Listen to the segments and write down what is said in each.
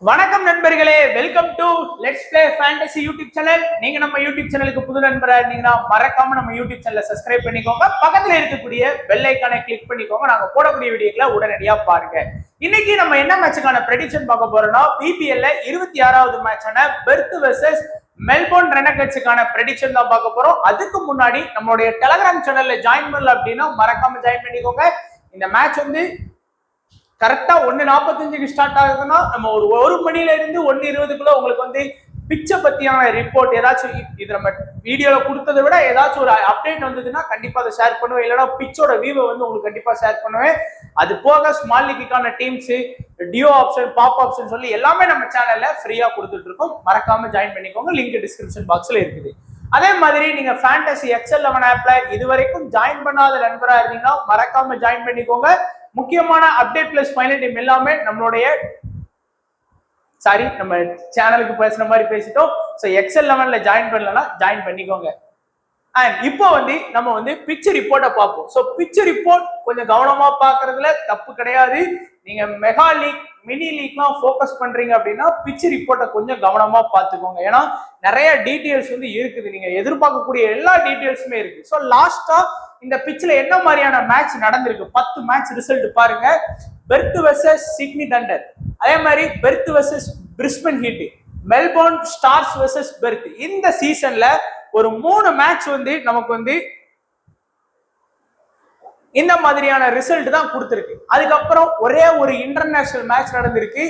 வணக்கம் நண்பர்களே, welcome to let's play fantasy YouTube channel. நீங்க நம்ம யூடியூப் சேனலுக்கு புது நண்பரா இருந்தீங்கன்னா மறக்காம நம்ம யூடியூப் சேனலை சப்ஸ்கிரைப் பண்ணிக்கோங்க. பக்கத்துல இருக்கக்கூடிய பெல் ஐகானை கிளிக் பண்ணிக்கோங்க. நாங்க போடக்கூடிய வீடியோக்களை உடனடியா பாருங்க. இன்னைக்கு நம்ம என்ன மேட்சுக்கான ப்ரெடிக்ஷன் பார்க்க போறோம்னா பிபிஎல்ல 26வது மேட்சான பெர்த் வெர்சஸ் மெல்போர்ன் ரெனகட்ஸுக்கான ப்ரெடிக்ஷன் தான் பார்க்க போறோம். அதுக்கு முன்னாடி நம்மளுடைய டெலகிராம் சேனல்ல ஜாயின் பண்ணல அப்படின்னா மறக்காம ஜாயின் பண்ணிக்கோங்க. இந்த மேட்ச் வந்து கரெக்டா 1:45க்கு ஸ்டார்ட் ஆகுதுன்னா நம்ம ஒரு மணில இருந்து 1:20க்குள்ள உங்களுக்கு வந்து பிச்சை பத்தியான ரிப்போர்ட் ஏதாச்சும் இது நம்ம வீடியோல கொடுத்ததை விட ஏதாச்சும் ஒரு அப்டேட் வந்ததுன்னா கண்டிப்பா அதை ஷேர் பண்ணுவேன். இல்லைன்னா பிச்சோட வியூவை வந்து உங்களுக்கு கண்டிப்பா ஷேர் பண்ணுவேன். அது போக ஸ்மால் லீக்குக்கான டீம்ஸ், டியோ ஆப்ஷன், பாப் ஆப்ஷன் சொல்லி எல்லாமே நம்ம சேனல்ல ஃப்ரீயா கொடுத்துட்டு இருக்கோம். மறக்காம ஜாயின் பண்ணிக்கோங்க. லிங்க் டிஸ்கிரிப்ஷன் பாக்ஸ்ல இருக்குது. அதே மாதிரி நீங்க ஃபேண்டசி XL11 ஆப்ல இதுவரைக்கும் ஜாயின் பண்ணாத நண்பரா இருந்தீங்கன்னா மறக்காம ஜாயின் பண்ணிக்கோங்க. முக்கியமான அப்டேட் பிளஸ் ஃபைனல் டீம் எல்லாமே நம்மளுடைய நம்ம சேனலுக்கு பேசுற மாதிரி பேசிட்டோம். ஸோ XL11ல ஜாயின் பண்ணலன்னா ஜாயின் பண்ணிக்கோங்க. அண்ட் இப்போ வந்து நம்ம வந்து பிச் ரிப்போர்ட்டை பார்ப்போம். ஸோ பிச் ரிப்போர்ட் கொஞ்சம் கவனமா பார்க்கறதுல தப்பு கிடையாது. நீங்க மெகா லீக், மினி லீக்லாம் ஃபோக்கஸ் பண்றீங்க அப்படின்னா பிச் ரிப்போர்ட்டை கொஞ்சம் கவனமா பார்த்துக்கோங்க. ஏன்னா நிறைய டீட்டெயில்ஸ் வந்து இருக்குது. நீங்க எதிர்பார்க்கக்கூடிய எல்லா டீட்டெயில்ஸுமே இருக்கு. ஸோ லாஸ்டா இந்த பிச்சில் என்ன மாதிரியான மேட்ச் நடந்திருக்கு 10 மேட்ச் ரிசல்ட் பாருங்க. பெர்த் வெர்சஸ் சிட்னி தண்டர், அதே மாதிரி Perth versus Brisbane Heat, Melbourne Stars versus Perth. இந்த சீசன்ல ஒரு 3 மேட்ச் வந்து நமக்கு வந்து இந்த மாதிரியான ரிசல்ட் தான் கொடுத்திருக்கு. அதுக்கப்புறம் ஒரே ஒரு இன்டர்நேஷனல் மேட்ச் நடந்திருக்கு.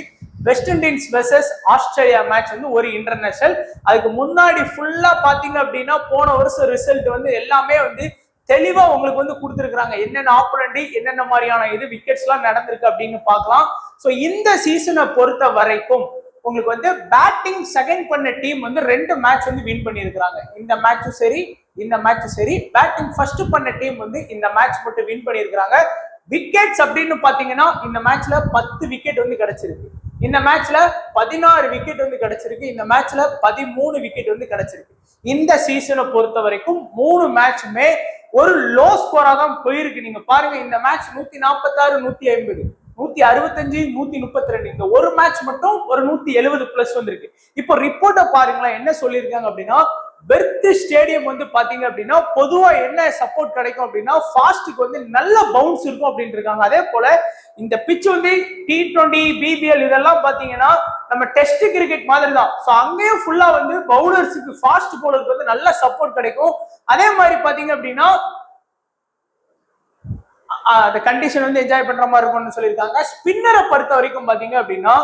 West Indies versus Australia match வந்து ஒரு இன்டர்நேஷனல். அதுக்கு முன்னாடி ஃபுல்லா பாத்தீங்க அப்படின்னா போன வருஷம் ரிசல்ட் வந்து எல்லாமே வந்து தெளிவா உங்களுக்கு வந்து கொடுத்துருக்காங்க. என்னென்ன ஆப்போனன்ட், என்னென்ன மாதிரியான இது விக்கெட்ஸ் எல்லாம் நடந்திருக்கு அப்படின்னு பார்க்கலாம். ஸோ இந்த சீசனை பொறுத்த வரைக்கும் உங்களுக்கு வந்து பேட்டிங் செகண்ட் பண்ண டீம் வந்து 2 மேட்ச் வந்து வின் பண்ணியிருக்கிறாங்க. இந்த மேட்சும் சரி, இந்த மேட்சும் சரி. பேட்டிங் ஃபர்ஸ்ட் பண்ண டீம் வந்து இந்த மேட்ச் மட்டும் வின் பண்ணியிருக்கிறாங்க. விக்கெட்ஸ் அப்படின்னு பாத்தீங்கன்னா இந்த மேட்ச்ல 10 விக்கெட் வந்து கிடைச்சிருக்கு. இந்த மேட்ச்ல 16 விக்கெட் வந்து கிடைச்சிருக்கு. இந்த மேட்ச்ல 13 விக்கெட் வந்து கிடைச்சிருக்கு. இந்த சீசனை பொறுத்த வரைக்கும் 3 மேட்சுமே ஒரு லோ ஸ்கோரா தான் போயிருக்கு. நீங்க பாருங்க, இந்த மேட்ச் 146, 150, 165, 132. இந்த ஒரு மேட்ச் மட்டும் ஒரு 170 பிளஸ் வந்திருக்கு. இப்போ ரிப்போர்ட்டை பாருங்களேன், என்ன சொல்லியிருக்காங்க அப்படின்னா பெர்த் ஸ்டேடியம் வந்து பாத்தீங்க அப்படின்னா பொதுவா என்ன சப்போர்ட் கிடைக்கும் அப்படின்னா ஃபாஸ்ட்டுக்கு வந்து நல்ல பவுன்ஸ் இருக்கும் அப்படின்னு இருக்காங்க. அதே போல இந்த பிச் வந்து T20, BBL இதெல்லாம் பாத்தீங்கன்னா நம்ம டெஸ்ட் கிரிக்கெட் மாதிரி தான். ஸோ அங்கேயும் ஃபுல்லா வந்து பவுலர்ஸுக்கு, ஃபாஸ்ட் பவுலருக்கு வந்து நல்ல சப்போர்ட் கிடைக்கும். அதே மாதிரி பாத்தீங்க அப்படின்னா அந்த கண்டிஷன் வந்து என்ஜாய் பண்ற மாதிரி இருக்கும்னு சொல்லியிருக்காங்க. ஸ்பின்னரை பொறுத்த வரைக்கும் பாத்தீங்க அப்படின்னா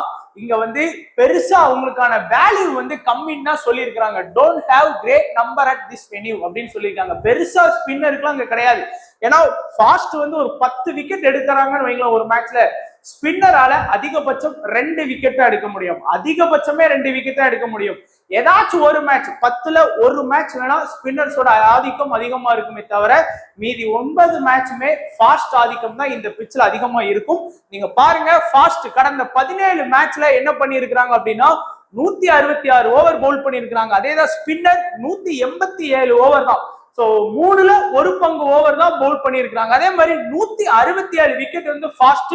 இங்க வந்து பெருசா அவங்களுக்கான வேல்யூ வந்து கம்மின்னு சொல்லியிருக்காங்க. Don't have great number at this venue அப்படின்னு சொல்லியிருக்காங்க. பெருசா ஸ்பின்னருக்குலாம் அங்க கிடையாது. ஏன்னா ஃபாஸ்ட் வந்து ஒரு 10 விக்கெட் எடுக்கிறாங்கன்னு வைங்களேன் ஒரு மேட்ச்ல. ஸ்பின்னரால அதிகபட்சம் 2 விக்கெட் தான் எடுக்க முடியும். அதிகபட்சமே 2 விக்கெட் தான் எடுக்க முடியும். ஏதாச்சும் ஒரு மேட்ச் 10ல ஒரு மேட்ச் வேணா ஸ்பின்னர்ஸோட ஆதிக்கம் அதிகமா இருக்குமே தவிர மீதி 9 மேட்சுமே ஃபாஸ்ட் ஆதிக்கம் தான் இந்த பிச்சில் அதிகமா இருக்கும். நீங்க பாருங்க, ஃபாஸ்ட் கடந்த 17 மேட்ச்ல என்ன பண்ணி இருக்கிறாங்க அப்படின்னா 166 ஓவர் பவுல் பண்ணியிருக்கிறாங்க. அதேதான் ஸ்பின்னர் 187 ஓவர் தான். சோ 3ல ஒரு பங்கு ஓவர் தான் பவுல் பண்ணியிருக்கிறாங்க. அதே மாதிரி 167 விக்கெட் வந்து ஃபாஸ்ட்,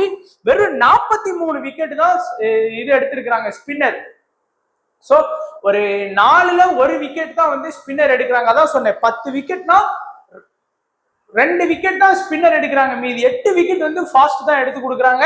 வெறும் 43 விக்கெட் தான் இது எடுத்திருக்கிறாங்க ஸ்பின்னர். சோ ஒரு 4ல ஒரு விக்கெட் தான் வந்து ஸ்பின்னர் எடுக்கிறாங்க. அதான் சொன்னேன், 10 விக்கெட்னா 2 விக்கெட் தான் ஸ்பின்னர் எடுக்கிறாங்க. மீதி 8 விக்கெட் வந்து ஃபாஸ்ட் தான் எடுத்து கொடுக்குறாங்க.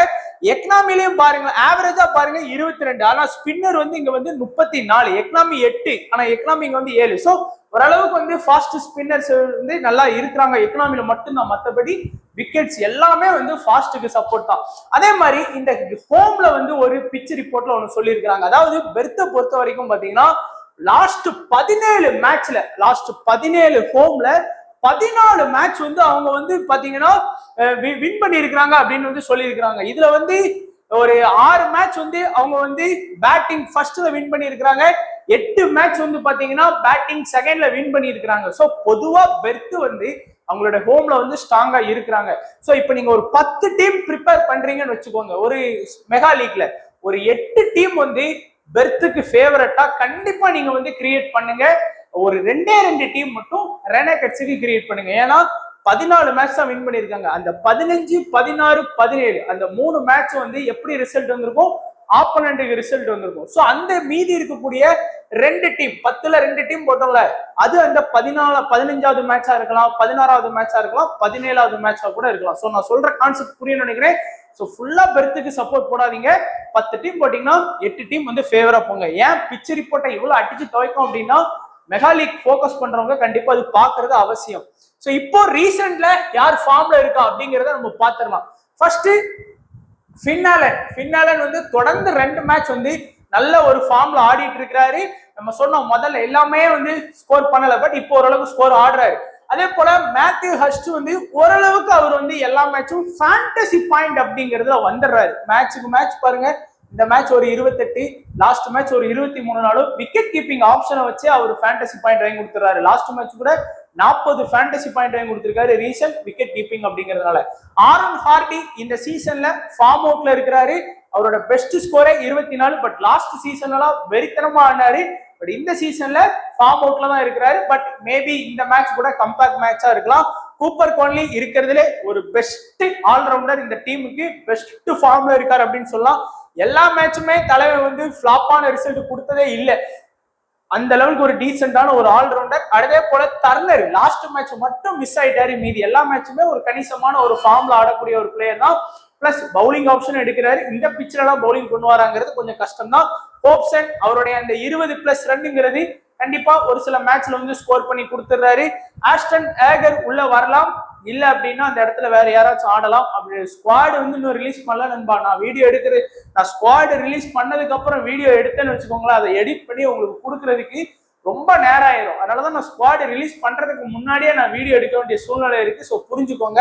எக்கனாமிலையும் பாருங்க, ஆவரேஜா பாருங்க 22. ஆனா ஸ்பின்னர் வந்து இங்க வந்து 34, எக்கனாமி 8, ஆனா எக்கனாமி இங்க வந்து 7. சோ ஓரளவுக்கு வந்து ஃபாஸ்ட் ஸ்பின்னர்ஸ் வந்து நல்லா இருக்கிறாங்க எக்கனாமில மட்டும்தான். மற்றபடி விக்கெட்ஸ் எல்லாமே வந்து ஃபாஸ்ட்டுக்கு சப்போர்ட் தான். அதே மாதிரி இந்த ஹோம்ல வந்து ஒரு பிச் ரிப்போர்ட்ல ஒன்று சொல்லியிருக்கிறாங்க. அதாவது பெர்த்தை பொறுத்த வரைக்கும் பாத்தீங்கன்னா லாஸ்ட் 17 ஹோம்ல 14 மேட்ச் வந்து அவங்க வந்து பாத்தீங்கன்னா வின் பண்ணி இருக்கிறாங்க அப்படின்னு வந்து சொல்லியிருக்கிறாங்க. இதுல வந்து ஒரு 6 மேட்ச் வந்து அவங்க வந்து பேட்டிங் ஃபர்ஸ்ட்ல வின் பண்ணி இருக்கிறாங்க. 8 மேட்ச் வந்து பாத்தீங்கன்னா பேட்டிங் செகண்ட்ல வின் பண்ணி இருக்கிறாங்க. சோ பொதுவா பெர்த் வந்து அவங்களோட ஹோம்ல வந்து ஸ்ட்ராங்கா இருக்கிறாங்க. சோ இப்போ நீங்க ஒரு 10 டீம் ப்ரிப்பேர் பண்றீங்கன்னு வச்சுக்கோங்க. ஒரு மெகா லீக்ல ஒரு 8 டீம் வந்து பெர்த்துக்கு ஃபேவரட்டா கண்டிப்பா நீங்க வந்து கிரியேட் பண்ணுங்க. ஒரு 2 டீம் மட்டும் ரெனகட்ஸுக்கு கிரியேட் பண்ணுங்க. ஏன்னா 14 மேட்ச் தான் வின் பண்ணியிருக்காங்க. அந்த 15, 16, 17 அந்த 3 மேட்ச் வந்து எப்படி ரிசல்ட் வந்திருக்கும் ஆப்போனன்ட்டுக்கு ரிசல்ட் வந்திருக்கும். ஸோ அந்த மீதி இருக்கக்கூடிய 2 டீம் 10ல 2 டீம் போட்டோம்ல, அது அந்த 15வது மேட்சா இருக்கலாம், 16வது மேட்சா இருக்கலாம், 17வது மேட்சா கூட இருக்கலாம். ஸோ நான் சொல்ற கான்செப்ட் புரியும் நினைக்கிறேன். ஸோ ஃபுல்லா பெர்த்துக்கு சப்போர்ட் போடாதீங்க. 10 டீம் போட்டீங்கன்னா 8 டீம் வந்து ஃபேவரா போங்க. ஏன் பிச் ரிப்போர்ட்டை இவ்வளவு அடிச்சு துவைக்கும் அப்படின்னா மெகா லீக் ஃபோக்கஸ் பண்றவங்க கண்டிப்பா அது பாக்குறது அவசியம். ஸோ இப்போ ரீசெண்ட்ல யார் ஃபார்ம்ல இருக்கா அப்படிங்கிறத நம்ம பாத்துடலாம். ஃபர்ஸ்ட் ஃபின் ஆலன் வந்து தொடர்ந்து 2 மேட்ச் வந்து நல்ல ஒரு ஃபார்ம்ல ஆடிட்டு இருக்கிறாரு. நம்ம சொன்னோம் முதல்ல எல்லாமே வந்து ஸ்கோர் பண்ணல, பட் இப்போ ஓரளவுக்கு ஸ்கோர் ஆடுறாரு. அதே போல மேத்யூ ஹஸ்ட் வந்து ஓரளவுக்கு அவர் வந்து எல்லா மேட்சும் ஃபேண்டசி பாயிண்ட் அப்படிங்கிறதுல வந்துடுறாரு. மேட்சுக்கு மேட்ச் பாருங்க, இந்த மேட்ச் ஒரு 28, லாஸ்ட் மேட்ச் ஒரு 23 நாளும் விக்கெட் கீப்பிங் ஆப்ஷனை வச்சு அவர் ஃபேண்டசி பாயிண்ட் வாங்கி கொடுத்துறாரு. லாஸ்ட் மேட்ச் கூட 40 ஃபேண்டசி பாயிண்ட் வாங்கி கொடுத்திருக்காரு, ரீசன் விக்கெட் கீப்பிங் அப்படிங்கிறதுனால. ஆரன் ஹார்டி இந்த சீசன்ல ஃபார்ம் அவுட்ல இருக்கிறாரு. அவரோட பெஸ்ட் ஸ்கோரே 24, பட் லாஸ்ட் சீசன்லாம் வெறித்தனமா ஆனாரு. பட் இந்த சீசன்ல ஃபார்ம் அவுட்ல தான் இருக்கிறாரு. பட் மேபி இந்த மேட்ச் கூட கம்பேக்ட் மேட்சா இருக்கலாம். கூப்பர் கோன்லி இருக்கிறதுலே ஒரு பெஸ்ட் ஆல்ரவுண்டர், இந்த டீமுக்கு பெஸ்ட் ஃபார்ம்ல இருக்காரு அப்படின்னு சொல்லலாம். எல்லா மேட்சுமே தலைவன் வந்து ஃபிளாப்பான ரிசல்ட் கொடுத்ததே இல்லை. அந்த லெவலுக்கு ஒரு டீசென்டான ஒரு ஆல்ரவுண்டர். அதே போல டர்னர் லாஸ்ட் மேட்ச் மட்டும் மிஸ் ஆயிட்டாரு, மீதி எல்லா மேட்சுமே ஒரு கணிசமான ஒரு ஃபார்ம்ல ஆடக்கூடிய ஒரு பிளேயர் தான். பிளஸ் பவுலிங் ஆப்ஷன் எடுக்கிறாரு. இந்த பிச்சில எல்லாம் பவுலிங் கொண்டு வராங்கிறது கொஞ்சம் கஷ்டம் தான். ஹோப்சன் அவருடைய அந்த 20+ ரன்னுங்கிறது கண்டிப்பா ஒரு சில மேட்ச்ல வந்து ஸ்கோர் பண்ணி கொடுத்துறாரு. ஆஸ்டன் ஏகர் உள்ள வரலாம், இல்ல அப்படின்னா அந்த இடத்துல வேற யாராச்சும் ஆடலாம். அப்படி ஸ்குவாட் வந்து இன்னும் ரிலீஸ் பண்ணல நண்பா. நான் ஸ்குவாட் ரிலீஸ் பண்ணதுக்கு அப்புறம் வீடியோ எடுத்தேன்னு வச்சுக்கோங்களேன், அதை எடிட் பண்ணி உங்களுக்கு கொடுக்கறதுக்கு ரொம்ப நேரம் ஆயிரும். அதனாலதான் நான் ஸ்குவாட் ரிலீஸ் பண்றதுக்கு முன்னாடியே நான் வீடியோ எடுக்க வேண்டிய சூழ்நிலை இருக்கு. ஸோ புரிஞ்சுக்கோங்க.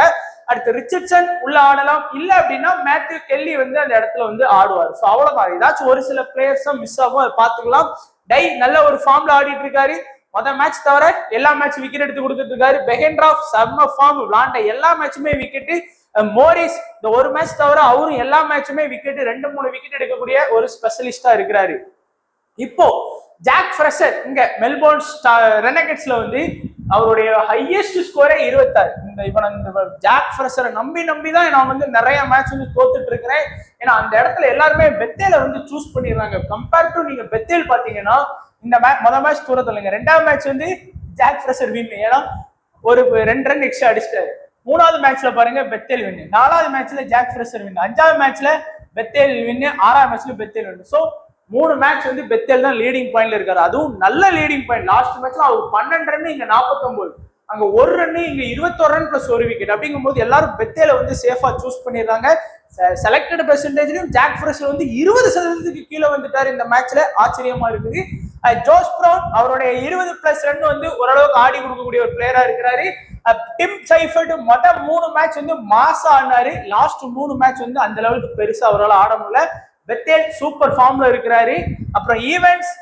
அடுத்து ரிச்சர்ட்சன் உள்ள ஆடலாம், இல்ல அப்படின்னா மேத்யூ கெல்லி வந்து அந்த இடத்துல வந்து ஆடுவார். ஸோ அவ்வளவுதான். ஏதாச்சும் ஒரு சில பிளேயர்ஸ் மிஸ் ஆகும், அதை பார்த்துக்கலாம். டை நல்ல ஒரு ஃபார்ம்ல ஆடிட்டு இருக்காரு. மொதல் மேட்ச் தவிர எல்லா மேட்ச் விக்கெட் எடுத்து கொடுத்துட்டு இருக்காரு. பெஹென்ட்ராஃப் செம்ம ஃபார்ம், விளாண்ட எல்லா மேட்சுமே விக்கெட். மோரிஸ் இந்த ஒரு மேட்ச் தவிர அவரும் எல்லா மேட்சுமே விக்கெட், 2-3 விக்கெட் எடுக்கக்கூடிய ஒரு ஸ்பெஷலிஸ்டா இருக்கிறாரு. இப்போ ஜாக் ஃப்ரெஷர் இங்க மெல்போர்ன் ரெனகட்ஸ்ல வந்து அவருடைய ஹையஸ்ட் ஸ்கோரே 26. இந்த ஜாக் ஃப்ரெஷரை நம்பி தான் நான் வந்து நிறைய மேட்ச் வந்து தோத்துட்டு இருக்கிறேன். ஏன்னா அந்த இடத்துல எல்லாருமே பெத்தேல வந்து சூஸ் பண்ணிடுறாங்க. கம்பேர் டு நீங்க பெத்தேல் பாத்தீங்கன்னா இந்த மொதல் மேட்ச் தூரத்துல 2வது மேட்ச் வந்து ஜாக் ஃப்ரெஷர் வின். ஏன்னா ஒரு 2 ரன் எக்ஸ்ட்ரா அடிச்சிட்டாரு. 3வது மேட்ச்ல பாருங்க பெத்தேல் வின், 4வது மேட்ச்ல ஜாக் ஃப்ரெஷர் வின், 5வது மேட்ச்ல பெத்தேல் வின், 6வது மேட்ச்ல பெத்தேல் வின். ஸோ 3 மேட்ச் வந்து பெத்தேல் தான் லீடிங் பாயிண்ட்ல இருக்காரு. அதுவும் நல்ல லீடிங் பாயிண்ட். லாஸ்ட் மேட்ச்ல அவர் 12 ரன், இங்க 49, அங்க 1 ரன், இங்க 21 ரன் பிளஸ் 1 விக்கெட். அப்படிங்கும்போது எல்லாரும் பெத்தேல வந்து சேஃபா சூஸ் பண்ணிடுறாங்க. செலக்டட் பெர்சன்டேஜ்லயும் ஜாக் ஃப்ரெஷர் வந்து 20% கீழே வந்துட்டாரு இந்த மேட்ச்ல. ஆச்சரியமா இருக்குது. ஜோஸ் பிரவுன் அவருடைய 20+ ரன் வந்து ஓரளவுக்கு ஆடி கொடுக்கக்கூடிய ஒரு பிளேயரா இருக்கிறாரு. டிம் சைஃபர்ட் மொத்த 3 மேட்ச் வந்து மாசா ஆடினாரு. லாஸ்ட் 3 மேட்ச் வந்து அந்த லெவலுக்கு பெருசா அவரால் ஆட முடியல. பெத்தேல் சூப்பர் ஃபார்ம்ல இருக்கிறாரு. அப்புறம் ஈவென்ட்ஸ்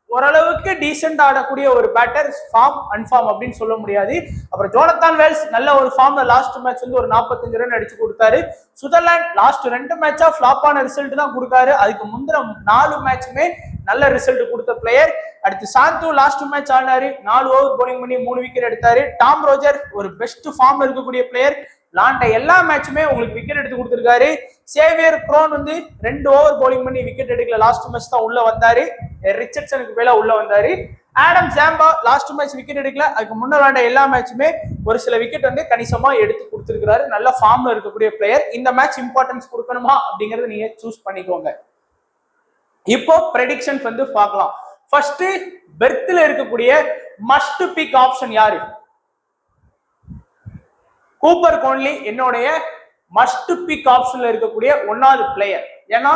ஓரளவுக்கு டீசென்ட் ஆடக்கூடிய ஒரு பேட்டர், ஃபார்ம் அன்ஃபார்ம் அப்படின்னு சொல்ல முடியாது. அப்புறம் ஜோனத்தான் வெல்ஸ் நல்ல ஒரு ஃபார்ம்ல லாஸ்ட் மேட்ச் வந்து ஒரு 45 ரன் அடிச்சு கொடுத்தாரு. சுதர்லாந்து லாஸ்ட் 2 மேட்சா ஃபிளாப்பான ரிசல்ட் தான் கொடுக்காரு. அதுக்கு முந்தின 4 மேட்சுமே நல்ல ரிசல்ட் கொடுத்த பிளேயர். அடுத்து சாந்து லாஸ்ட் மேட்ச் ஆடினாரு, 4 ஓவர் போலிங் பண்ணி 3 விக்கெட் எடுத்தாரு. டாம் ரோஜர் ஒரு பெஸ்ட் ஃபார்ம்ல இருக்கக்கூடிய பிளேயர், விளாண்ட எல்லா மேட்சுமே உங்களுக்கு விக்கெட் எடுத்து கொடுத்திருக்காரு. சேவியர் க்ரோன் வந்து 2 ஓவர் போலிங் பண்ணி விக்கெட் எடுக்கல, லாஸ்ட் மேட்ச் தான் உள்ள வந்தாரு. ரிச்சர்ட்சனுக்கு மேல உள்ள வந்தாரு. Adam Zampa last match wicket எடுக்கல, அதுக்கு முன்ன விளாண்ட எல்லா மேட்சுமே ஒரு சில விக்கெட் வந்து கணிசமா எடுத்து கொடுத்திருக்காரு. நல்ல ஃபார்ம்ல இருக்கக்கூடிய பிளேயர். இந்த மேட்ச் இம்பார்ட்டன்ஸ் கொடுக்கணுமா அப்படிங்கறத நீங்க சூஸ் பண்ணிக்கோங்க. இப்போ ப்ரெடிக்ஷன் வந்து பார்க்கலாம். ஃபர்ஸ்ட் பெர்த்ல இருக்கக்கூடிய மஸ்ட் பிக் ஆப்ஷன் யாரு? கூப்பர் கோன்லி என்னுடைய மஸ்ட் பிக் ஆப்ஷன்ல இருக்கக்கூடிய 1வது பிளேயர். ஏன்னா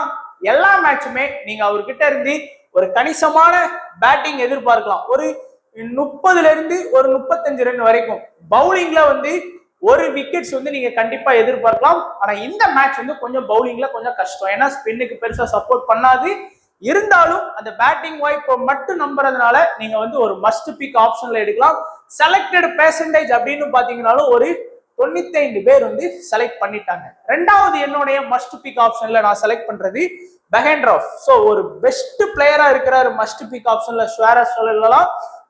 எல்லா மேட்சுமே நீங்க அவர்கிட்ட இருந்து ஒரு கணிசமான பேட்டிங் எதிர்பார்க்கலாம். ஒரு 30ல இருந்து ஒரு 35 ரன் வரைக்கும். பவுலிங்ல வந்து 1 விக்கெட்ஸ் வந்து நீங்க கண்டிப்பா எதிர்பார்க்கலாம். ஆனா இந்த மேட்ச் வந்து கொஞ்சம் பவுலிங்ல கொஞ்சம் கஷ்டம். ஏன்னா ஸ்பின்னுக்கு பெருசா சப்போர்ட் பண்ணாது. இருந்தாலும் அந்த பேட்டிங் வாய்ப்பை மட்டும் நம்புறதுனால நீங்க வந்து ஒரு மஸ்ட் பிக் ஆப்ஷன்ல எடுக்கலாம். செலக்டட் பெர்சன்டேஜ் அப்படின்னு பாத்தீங்கன்னாலும் ஒரு 95 பேர் வந்து செலக்ட் பண்ணிட்டாங்க. 2வது என்னுடைய மஸ்ட் பிக் ஆப்ஷன்ல நான் செலக்ட் பண்றது பெஹென்ட்ராஃப். சோ ஒரு பெஸ்ட் பிளேயரா இருக்கிறாரு மஸ்ட் பிக் ஆப்ஷன்ல. ஷுவரா சொல்லலாம்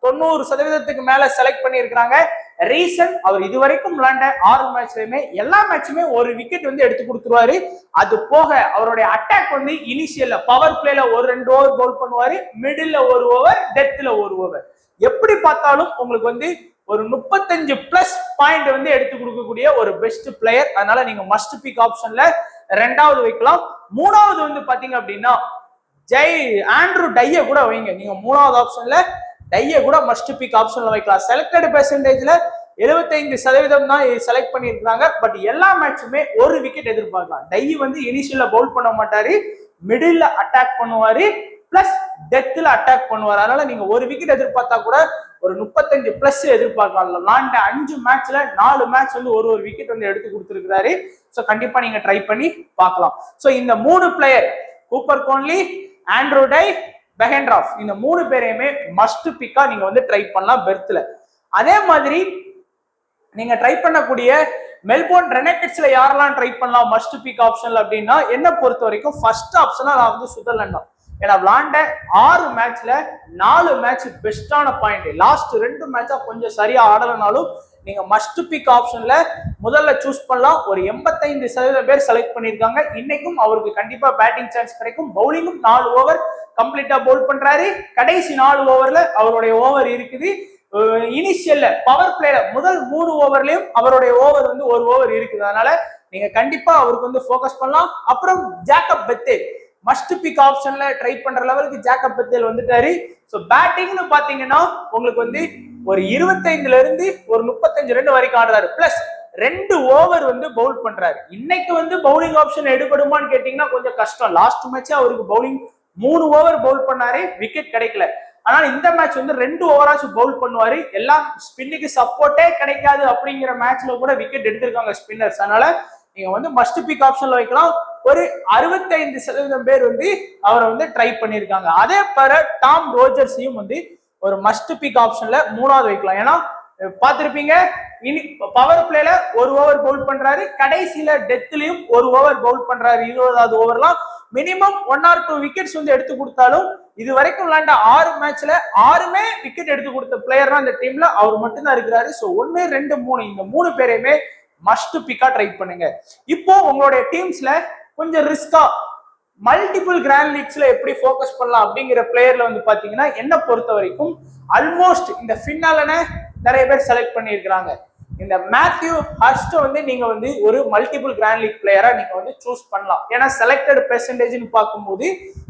90% மேல செலக்ட் பண்ணியிருக்கிறாங்க. ரீசன் அவர் இதுவரைக்கும் விளையாண்ட 6 மேட்ச்லயுமே எல்லா மேட்சுமே ஒரு விக்கெட் வந்து எடுத்து கொடுத்துருவாரு. அது போக அவருடைய அட்டாக் வந்து இனிஷியல்ல பவர் பிளேல ஒரு 2 ஓவர் பவுல் பண்ணுவாரு, மிடில் ஒரு ஓவர், டெத்ல ஒரு ஓவர். எப்படி பார்த்தாலும் உங்களுக்கு வந்து ஒரு 35 பிளஸ் பாயிண்ட் வந்து எடுத்து கொடுக்கக்கூடிய ஒரு பெஸ்ட் பிளேயர். அதனால நீங்க மஸ்ட் பிக் ஆப்ஷன்ல 2வது வைக்கலாம். 3வது வந்து பாத்தீங்க அப்படின்னா ஆண்ட்ரூ டைய கூட வைங்க. நீங்க 3வது ஆப்ஷன்ல டைய கூட மஸ்ட் பிக் ஆப்ஷன்ல வைக்கலாம். செலக்டட் பெர்சன்டேஜ்ல 75% தான் செலக்ட் பண்ணிருக்காங்க. பட் எல்லா மேட்சுமே ஒரு விக்கெட் எதிர்பார்க்கலாம். டை வந்து இனிஷியல்ல பவுல் பண்ண மாட்டாரு, மிடில் அட்டாக் பண்ணுவாரு, பிளஸ் டெத்ல அட்டாக் பண்ணுவாரு. அதனால நீங்க ஒரு விக்கெட் எதிர்பார்த்தா கூட ஒரு 35 பிளஸ் எதிர்பார்க்கலாம். விளாண்ட 5 மேட்ச்ல 4 மேட்ச் வந்து ஒரு விக்கெட் வந்து எடுத்து கொடுத்துருக்காரு. ஸோ கண்டிப்பா நீங்க ட்ரை பண்ணி பார்க்கலாம். ஸோ இந்த 3 பிளேயர் கூப்பர் கோன்லி, ஆண்ட்ரூ டை, பெஹென்ட்ராஃப், இந்த 3 பேரையுமே மஸ்ட் பிக்கா நீங்க வந்து ட்ரை பண்ணலாம் பெர்த்ல. அதே மாதிரி நீங்க ட்ரை பண்ணக்கூடிய மெல்போர்ன் ரெனகட்ஸ்ல யாரெல்லாம் ட்ரை பண்ணலாம் மஸ்ட் பிக் ஆப்ஷன்ல அப்படின்னா, என்ன பொறுத்த வரைக்கும் ஃபர்ஸ்ட் ஆப்ஷனா நான் வந்து சுதர்லாண்ட் தான். ஏன்னா விளாண்ட 6 மேட்ச்ல 4 மேட்ச் பெஸ்டான பாயிண்ட். லாஸ்ட் 2 மேட்சா கொஞ்சம் சரியா ஆடலனாலும் நீங்க மஸ்ட் பிக் ஆப்ஷன்ல முதல்ல சூஸ் பண்ணலாம். ஒரு 85% பேர் செலக்ட் பண்ணிருக்காங்க. இன்னைக்கும் அவருக்கு கண்டிப்பா பேட்டிங் சான்ஸ் கிடைக்கும். பவுலிங்கும் 4 ஓவர் கம்ப்ளீட்டா பவுல் பண்றாரு. கடைசி 4 ஓவர்ல அவருடைய ஓவர் இருக்குது. இனிஷியல்ல பவர் பிளேல முதல் 3 ஓவர்லயும் அவருடைய ஓவர் வந்து ஒரு ஓவர் இருக்குது. அதனால நீங்க கண்டிப்பா அவருக்கு வந்து போக்கஸ் பண்ணலாம். அப்புறம் ஜேக்கப் பெத்தேல் மஸ்ட் பிக் ஆப்ஷன்ல ட்ரை பண்ற லெவலுக்கு ஜேக்கப் பெத்தேல் வந்துட்டாரு. ஸோ பேட்டிங்னு பாத்தீங்கன்னா உங்களுக்கு வந்து ஒரு 25ல இருந்து ஒரு 35 ரன் வரைக்கும் ஆடுறாரு. பிளஸ் 2 ஓவர் வந்து பவுல் பண்றாரு. இன்னைக்கு வந்து பவுலிங் ஆப்ஷன் எடுபடுமான்னு கேட்டீங்கன்னா கொஞ்சம் கஷ்டம். லாஸ்ட் மேட்ச் அவருக்கு பவுலிங் 3 ஓவர் பவுல் பண்ணாரு, விக்கெட் கிடைக்கல. ஆனால் இந்த மேட்ச் வந்து 2 ஓவராச்சும் பவுல் பண்ணுவாரு. எல்லாம் ஸ்பின்னுக்கு சப்போர்ட்டே கிடைக்காது அப்படிங்கிற மேட்ச்ல கூட விக்கெட் எடுத்திருக்காங்க ஸ்பின்னர்ஸ். அதனால நீங்க வந்து மஸ்ட் பிக் ஆப்ஷன்ல வைக்கலாம். ஒரு 65% பேர் வந்து அவரை வந்து ட்ரை பண்ணியிருக்காங்க. அதே போல டாம் ரோஜர்ஸையும் வந்து ஒரு மஸ்ட் பிக் ஆப்ஷன்ல 3வது வைக்கலாம். ஏன்னா பார்த்திருப்பீங்க, இனி பவர் பிளேல ஒரு ஓவர் பவுல் பண்றாரு, கடைசியில டெத்லயும் ஒரு ஓவர் பவுல் பண்றாரு. 20வது ஓவர்லாம் மினிமம் 1 or 2 விக்கெட்ஸ் வந்து எடுத்து கொடுத்தாலும் இது வரைக்கும் விளையாண்ட 6 மேட்ச்ல 6மே விக்கெட் எடுத்து கொடுத்த பிளேயர் தான் இந்த டீம்ல அவர் மட்டும்தான் இருக்கிறாரு. ஸோ 1, 2, 3 இந்த 3 பேரையுமே மஸ்ட் பிக்கா ட்ரை பண்ணுங்க. இப்போ உங்களுடைய டீம்ஸ்ல கொஞ்சம் ரிஸ்கா மல்டிபிள் கிராண்ட் லீக்ஸ்ல எப்படி போக்கஸ் பண்ணலாம் அப்படிங்கிற பிளேயர்ல வந்து பாத்தீங்கன்னா என்ன பொறுத்த வரைக்கும் ஆல்மோஸ்ட் இந்த ஃபின்னாலன நிறைய பேர் செலக்ட் பண்ணியிருக்கிறாங்க. இந்த மேத்யூ ஹர்ஸ்ட் வந்து நீங்க வந்து ஒரு மல்டிபிள் கிராண்ட் லீக் பிளேயரா நீங்க வந்து சூஸ் பண்ணலாம். ஏன்னா செலக்டட் பெர்சன்டேஜ்னு பார்க்கும்போது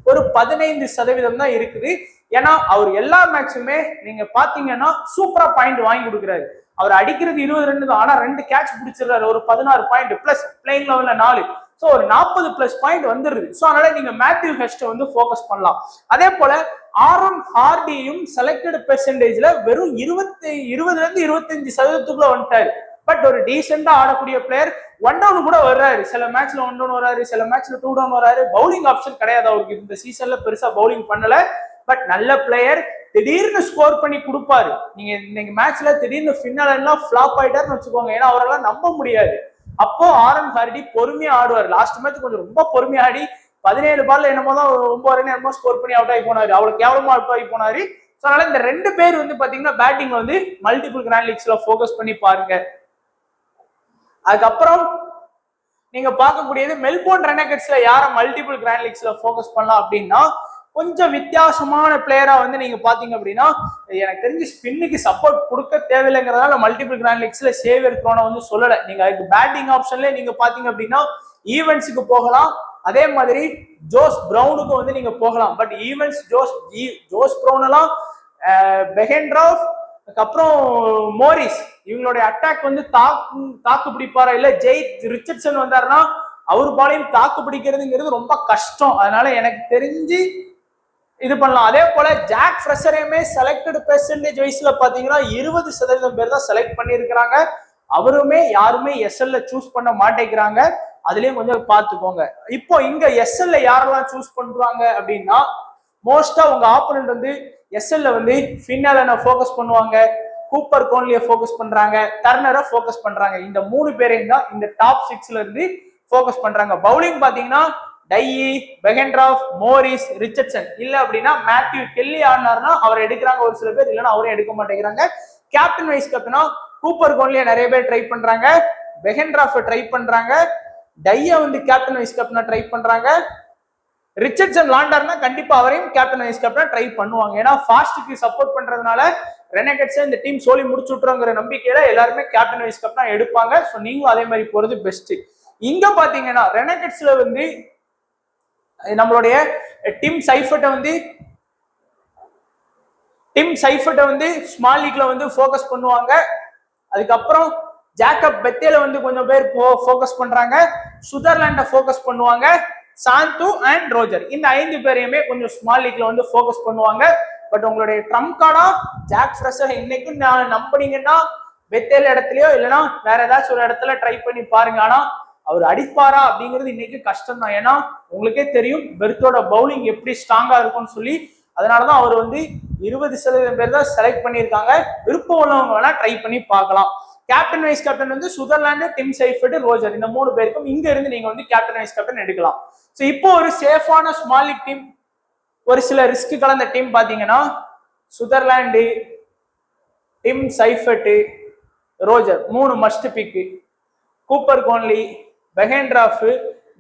ஒரு 15% தான் இருக்குது. ஏன்னா அவர் எல்லா மேட்சுமே நீங்க பாத்தீங்கன்னா சூப்பரா பாயிண்ட் வாங்கி கொடுக்குறாரு. அவர் அடிக்கிறது 20 ரன் தான், ஆனா 2 கேட்ச் பிடிச்சிருக்காரு, ஒரு 16 பாயிண்ட் பிளஸ் பிளேயிங் லெவல்ல 4. ஸோ ஒரு 40 பிளஸ் பாயிண்ட் வந்துருது. ஸோ அதனால நீங்க மேத்யூ ஹர்ஸ்ட் வந்து போக்கஸ் பண்ணலாம். அதே போல ஆரோன் ஹார்டியும் செலக்டட் பெர்சன்டேஜ்ல வெறும் 20ல இருந்து 25% வந்துட்டாரு. பட் ஒரு டீசெண்டா ஆடக்கூடிய பிளேயர். 1 டவுன் கூட வர்றாரு, சில மேட்ச்ல 1 டவுன் வர்றாரு, சில மேட்ச்ல 2 டவுன் வர்றாரு. பவுலிங் ஆப்ஷன் கிடையாது அவருக்கு, இந்த சீசன்ல பெருசா பவுலிங் பண்ணல. பட் நல்ல பிளேயர், திடீர்னு ஸ்கோர் பண்ணி கொடுப்பாரு. நீங்க இன்னைக்கு மேட்ச்ல திடீர்னு ஃபின்னாலெல்லாம் ஃபிளாப் ஆயிட்டாருன்னு வச்சுக்கோங்க, ஏன்னா அவரெல்லாம் நம்ப முடியாது. அப்போ ஆரோன் ஹார்டி பொறுமையா ஆடுவார். லாஸ்ட் மேட்ச் கொஞ்சம் ரொம்ப பொறுமையா ஆடி 17 பால்ல என்னமோ தான் 9 ரன் என்னமோ ஸ்கோர் பண்ணி அவுட் ஆகி போனாரு. அவ்வளவு கேவலமா அவுட் ஆகி போனாரு. ஸோ அதனால இந்த 2 பேர் வந்து பாத்தீங்கன்னா பேட்டிங் வந்து மல்டிபிள் கிராண்ட் லீக்ஸ்ல போக்கஸ் பண்ணி பாருங்க. அதுக்கப்புறம் நீங்க பார்க்கக்கூடியது மெல்போர்ன் ரெனகட்ஸ்ல யார மல்டிபிள் கிராண்ட் லீக்ஸ்ல போக்கஸ் பண்ணலாம் அப்படின்னா, கொஞ்சம் வித்தியாசமான பிளேயரா வந்து நீங்க பாத்தீங்க அப்படின்னா, எனக்கு தெரிஞ்சு ஸ்பின்னுக்கு சப்போர்ட் கொடுக்க தேவையில்லைங்கிறதால மல்டிபிள் கிராண்ட் லீக்ஸ்ல சேவியர் க்ரோனை வந்து சொல்லல. நீங்க அதுக்கு பேட்டிங் ஆப்ஷன்ல நீங்க பாத்தீங்க அப்படின்னா ஈவென்ட்ஸுக்கு போகலாம். அதே மாதிரி ஜோஸ் பிரவுனுக்கு வந்து நீங்க போகலாம். பட் ஈவென்ட்ஸ் ஜோஸ் பிரவுன் எல்லாம் பெஹென்ட்ராஃப் அதுக்கப்புறம் மோரிஸ் இவங்களுடைய அட்டாக் வந்து தாக்கு பிடிப்பாரா, இல்ல ஜெய் ரிச்சர்ட்சன் வந்தாருன்னா அவர் பாலையும் தாக்கு பிடிக்கிறதுங்கிறது ரொம்ப கஷ்டம். அதனால எனக்கு தெரிஞ்சு இது பண்ணலாம். அதே போல ஜாக் ஃப்ரெஷரையுமே செலக்டட் பெர்சன்டேஜ் வைஸ்ல பாத்தீங்கன்னா 20% பேர் தான் செலக்ட் பண்ணியிருக்கிறாங்க. அவருமே யாருமே எஸ்எல்ல சூஸ் பண்ண மாட்டேங்கிறாங்க. அதுலயும் கொஞ்சம் பார்த்துக்கோங்க. இப்போ இங்க எஸ்எல்ல யாரெல்லாம் சூஸ் பண்றாங்க அப்படின்னா, மோஸ்டா உங்க ஆப்போனன்ட் வந்து எஸ்எல்ல வந்து ஃபின்னாலனை ஃபோக்கஸ் பண்ணுவாங்க, கூப்பர் கோன்லியை ஃபோக்கஸ் பண்றாங்க, டர்னரை ஃபோக்கஸ் பண்றாங்க. இந்த 3 பேரையும் தான் இந்த டாப் 6ல இருந்து ஃபோக்கஸ் பண்றாங்க. பவுலிங் பாத்தீங்கன்னா டை, பெஹென்ட்ராஃப், மோரிஸ், ரிச்சர்ட்சன். இல்ல அப்படின்னா மேத்யூ கெல்லி ஆடினார்னா அவர் எடுக்கிறாங்க ஒரு சில பேர், இல்லைன்னா அவரே எடுக்க மாட்டேங்கிறாங்க. கேப்டன் வைஸ் கேப்டனா கூப்பர் கோன்லியை நிறைய பேர் ட்ரை பண்றாங்க, பெஹென்ட்ராஃப் ட்ரை பண்றாங்க, டைய வந்து கேப்டன் வைஸ் கேப்டனா ட்ரை பண்றாங்க, ரிச்சர்ட்சன் லாண்டர்னா கண்டிப்பா அவரையும் கேப்டன் வைஸ் கேப்டனா ட்ரை பண்ணுவாங்க. ஏன்னா ஃபாஸ்ட்டுக்கு சப்போர்ட் பண்றதுனால ரெனகட்ஸ் இந்த டீம் சோலி முடிச்சு விட்டுறோங்கிற நம்பிக்கையில எல்லாருமே கேப்டன் வைஸ் கேப்டனா எடுப்பாங்க. ஸோ நீங்களும் அதே மாதிரி போறது பெஸ்ட். இங்க பாத்தீங்கன்னா ரெனகட்ஸ்ல வந்து நம்மளுடைய டிம் சைஃபர்ட்டை வந்து ஸ்மால் லீக்ல வந்து ஃபோக்கஸ் பண்ணுவாங்க. அதுக்கப்புறம் ஜாக்கப் பெத்தேல வந்து கொஞ்சம் பேர் ஃபோக்கஸ் பண்றாங்க, சுதர்லாண்ட ஃபோக்கஸ் பண்ணுவாங்க, சாந்து அண்ட் ரோஜர் இந்த 5 பேரையுமே கொஞ்சம் ஸ்மால் லீக்ல வந்து ஃபோக்கஸ் பண்ணுவாங்க. பட் உங்களுடைய ட்ரம்ப் கார்டா ஜாக் ஃப்ரெஷர் இன்னைக்கும் நம்பினீங்கன்னா பெத்தேல இடத்துலயோ இல்லைன்னா வேற ஏதாச்சும் ஒரு இடத்துல ட்ரை பண்ணி பாருங்க. ஆனா அவர் அடிப்பாரா அப்படிங்கிறது இன்னைக்கு கஷ்டம் தான். ஏன்னா உங்களுக்கே தெரியும் பெர்த்தோட பவுலிங் எப்படி ஸ்ட்ராங்கா இருக்கும்னு சொல்லி. அதனாலதான் அவர் வந்து 20% பேர் தான் செலக்ட் பண்ணியிருக்காங்க. விருப்பம் உள்ளவங்க வேணா ட்ரை பண்ணி பார்க்கலாம். கேப்டன் வைஸ் கேப்டன் வந்து சுதர்லாந்து, டிம் சைஃபர்ட், ரோஜர் இந்த 3 பேருக்கும் இங்க இருந்து நீங்க வந்து கேப்டன் வைஸ் கேப்டன் எடுக்கலாம். ஸோ இப்போ ஒரு சேஃபான ஸ்மால் லீக் டீம், ஒரு சில ரிஸ்க் கலந்த டீம் பாத்தீங்கன்னா Sutherland, Tim Seifert, Roger 3 must pick, Cooper Connolly, Behrendorff,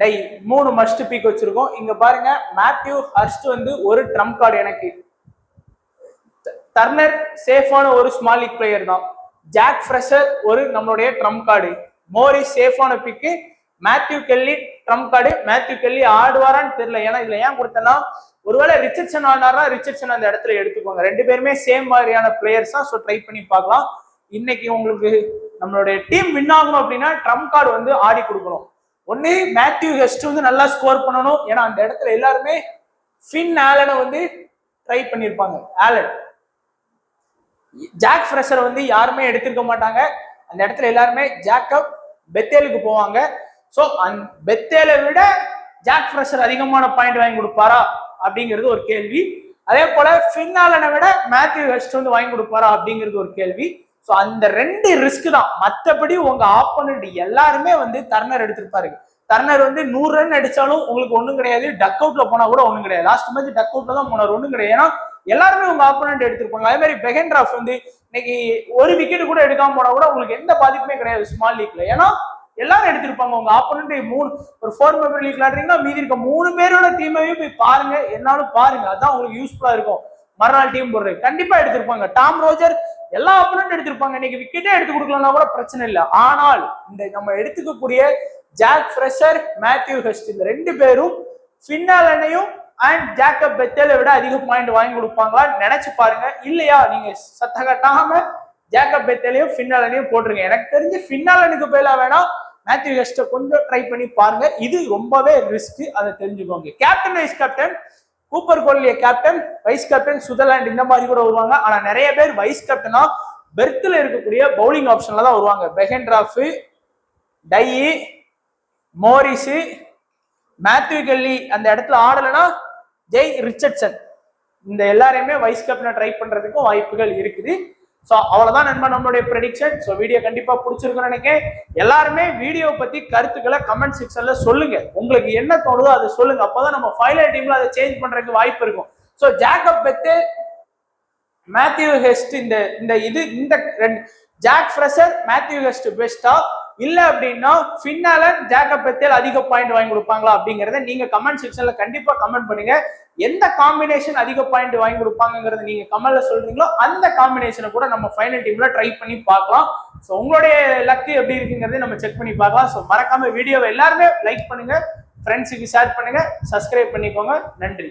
Tye 3 must pick வச்சிருக்கோம். இங்க பாருங்க மேத்யூ ஹர்ஸ்ட் வந்து ஒரு ட்ரம்ப் கார்டு எனக்கு. டர்னர் சேஃபான ஒரு ஸ்மால் லீக் பிளேயர் தான். ஜாக் ஃப்ரெஷர் ஒரு நம்மளுடைய ட்ரம்ப் கார்டு. மோரிஸ் சேஃபான pick. Matthew Kelly trump card. Matthew Kelly ஆடுவாரான்னு தெரியல. ஏன்னா இதுல ஏன் கொடுத்தேன்னா ஒருவேளை ரிச்சர்ட்சன் ஆனாரா ரிச்சர்ட்சன் அந்த இடத்துல எடுத்துக்கோங்க. 2 பேருமே சேம் மாதிரியான பிளேயர்ஸ் தான். ஸோ ட்ரை பண்ணி பார்க்கலாம். இன்னைக்கு உங்களுக்கு நம்மளுடைய டீம் வின் ஆகணும் அப்படின்னா ட்ரம்ப் கார்டு வந்து ஆடி கொடுக்கணும். ஒன்னு மேத்யூ ஹெஸ்ட் வந்து நல்லா ஸ்கோர் பண்ணணும். ஏன்னா அந்த இடத்துல எல்லாருமே ஃபின் ஆலனை வந்து ட்ரை பண்ணியிருப்பாங்க. ஆலன், ஜாக் ஃப்ரெஷர் வந்து யாருமே எடுத்திருக்க மாட்டாங்க. அந்த இடத்துல எல்லாருமே ஜாக்கப் பெத்தேலுக்கு போவாங்க. ஸோ அந்த பெத்தேலை விட ஜாக் ஃப்ரெஷர் அதிகமான பாயிண்ட் வாங்கி கொடுப்பாரா அப்படிங்கிறது ஒரு கேள்வி. அதே போல ஃபின் ஆலனை விட மேத்யூ ஹெஸ்ட் வந்து வாங்கி கொடுப்பாரா அப்படிங்கிறது ஒரு கேள்வி. ஸோ அந்த 2 ரிஸ்க் தான். மற்றபடி உங்க ஆப்போனண்ட் எல்லாருமே வந்து டர்னர் எடுத்திருப்பாரு. டர்னர் வந்து 100 ரன் அடிச்சாலும் உங்களுக்கு ஒண்ணும் கிடையாது. டக் அவுட்ல போனா கூட ஒண்ணும் கிடையாது. லாஸ்ட் மேட்ச் டக் அவுட்ல தான் போனார், ஒண்ணும் கிடையாது. ஏன்னா எல்லாருமே உங்க ஆப்போனண்ட் எடுத்திருப்பாங்க. அதே மாதிரி பெஹென்ட்ராஃப் வந்து இன்னைக்கு ஒரு விக்கெட் கூட எடுக்காம போனா கூட உங்களுக்கு எந்த பாதிப்புமே கிடையாது ஸ்மால் லீக்ல. ஏன்னா எல்லாரும் எடுத்திருப்பாங்க. உங்க ஆப்போனண்ட் 3 ஒரு 4 மெம்பர் லீக் விளையாடுறீங்கன்னா மீதி இருக்க 3 பேரோட டீமையும் போய் பாருங்க, என்னாலும் பாருங்க. அதான் உங்களுக்கு யூஸ்ஃபுல்லா இருக்கும். மறுநாள் டீம் போடுறது கண்டிப்பா எடுத்திருப்பாங்க. டாம் ரோஜர் எல்லா ஆப்போனண்ட் எடுத்திருப்பாங்க. இன்னைக்கு விக்கெட்டே எடுத்து கொடுக்கலன்னா கூட பிரச்சனை இல்லை. ஆனால் இந்த நம்ம எடுத்துக்கக்கூடிய ஜாக் ஃப்ரெஷர், மேத்யூ ஹெஸ்ட் இந்த 2 பேரும் ஃபின் ஆலனையும் அண்ட் ஜாக்கப் பெத்தேலை விட அதிக பாயிண்ட் வாங்கி கொடுப்பாங்களான்னு நினைச்சு பாருங்க. இல்லையா நீங்க சத்த கட்டாம ஜாக்கப் பெத்தேலையும் ஃபின் ஆலனையும் போட்டுருங்க. எனக்கு தெரிஞ்சு ஃபின் ஆலனுக்கு பேலா வேணா மேத்யூ ஹெஸ்ட்டை கொஞ்சம் ட்ரை பண்ணி பாருங்க. இது ரொம்பவே ரிஸ்க், அதை தெரிஞ்சுக்கோங்க. கேப்டன் வைஸ் கேப்டன் கூப்பர் கோன்லியை கேப்டன், வைஸ் கேப்டன் சுதர்லாந்து இந்த மாதிரி கூட வருவாங்க. ஆனா நிறைய பேர் வைஸ் கேப்டனா பெர்த்ல இருக்கக்கூடிய பவுலிங் ஆப்ஷன்ல தான் வருவாங்க. பெஹென்ட்ராஃப், டை, மோரிஸ், மேத்யூ கெல்லி அந்த இடத்துல ஆடலைன்னா ஜெய் ரிச்சர்ட்சன் இந்த எல்லாரையுமே வைஸ் கேப்டனை ட்ரை பண்றதுக்கும் வாய்ப்புகள் இருக்குது. ஸோ அவ்வளவுதான் நண்பன் நம்மளுடைய ப்ரெடிக்ஷன். ஸோ வீடியோ கண்டிப்பா பிடிச்சிருக்குன்னு நினைக்கிறேன். எல்லாருமே வீடியோ பத்தி கருத்துக்களை கமெண்ட் செக்ஷன்ல சொல்லுங்க. உங்களுக்கு என்ன தோணுதோ அதை சொல்லுங்க. அப்போதான் நம்ம ஃபைனல் டீம்ல அதை சேஞ்ச் பண்றதுக்கு வாய்ப்பு இருக்கும். So Jacob Bethell, Matthew Hurst இந்த ஜாக் ஃப்ரெஷர், மேத்யூ ஹெஸ்ட் பெஸ்டா இல்ல அப்படின்னா ஃபின் ஆலன், ஜாக்கப் பெத்தேல் அதிக பாயிண்ட் வாங்கி கொடுப்பாங்களா அப்படிங்கறத நீங்க கமெண்ட் செக்ஷன்ல கண்டிப்பா கமெண்ட் பண்ணுங்க. எந்த காம்பினேஷன் அதிக பாயிண்ட் வாங்கி கொடுப்பாங்கிறத நீங்க கமெண்ட்ல சொல்றீங்களோ அந்த காம்பினேஷனை கூட நம்ம ஃபைனல் டீம்ல ட்ரை பண்ணி பார்க்கலாம். ஸோ உங்களுடைய லக்கு எப்படி இருக்குங்கிறத நம்ம செக் பண்ணி பார்க்கலாம். ஸோ மறக்காம வீடியோவை எல்லாருமே லைக் பண்ணுங்க, ஃப்ரெண்ட்ஸுக்கு ஷேர் பண்ணுங்க, சப்ஸ்கிரைப் பண்ணிக்கோங்க. நன்றி.